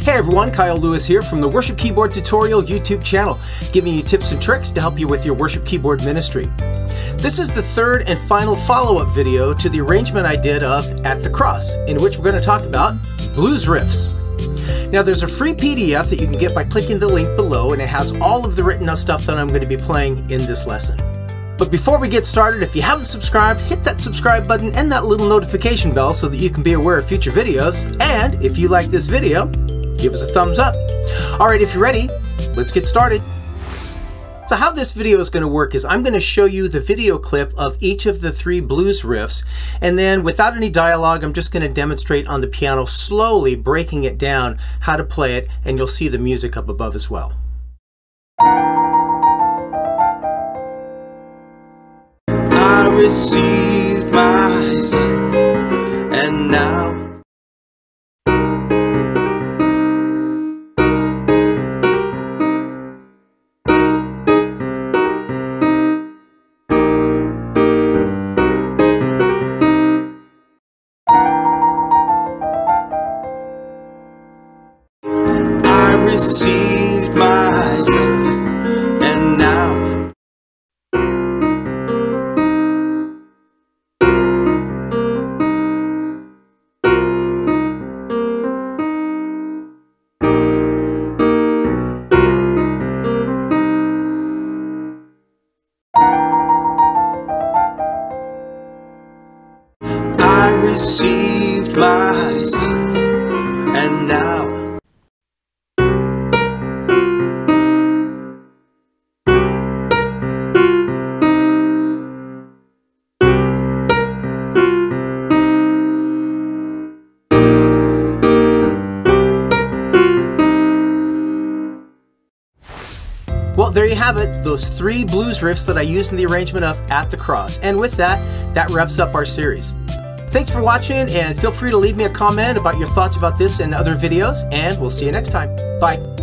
Hey everyone, Kyle Lewis here from the Worship Keyboard Tutorial YouTube channel, giving you tips and tricks to help you with your worship keyboard ministry. This is the third and final follow-up video to the arrangement I did of At the Cross, in which we're going to talk about blues riffs. Now there's a free PDF that you can get by clicking the link below, and it has all of the written stuff that I'm going to be playing in this lesson. But before we get started, if you haven't subscribed, hit that subscribe button and that little notification bell so that you can be aware of future videos. And if you like this video, give us a thumbs up. Alright, if you're ready, let's get started. So how this video is going to work is I'm going to show you the video clip of each of the three blues riffs, and then without any dialogue, I'm just going to demonstrate on the piano, slowly breaking it down, how to play it, and you'll see the music up above as well. I received my son, and now received my son, and now I received my son, and now well, there you have it, those three blues riffs that I used in the arrangement of At the Cross. And with that, that wraps up our series. Thanks for watching, and feel free to leave me a comment about your thoughts about this and other videos, and we'll see you next time. Bye.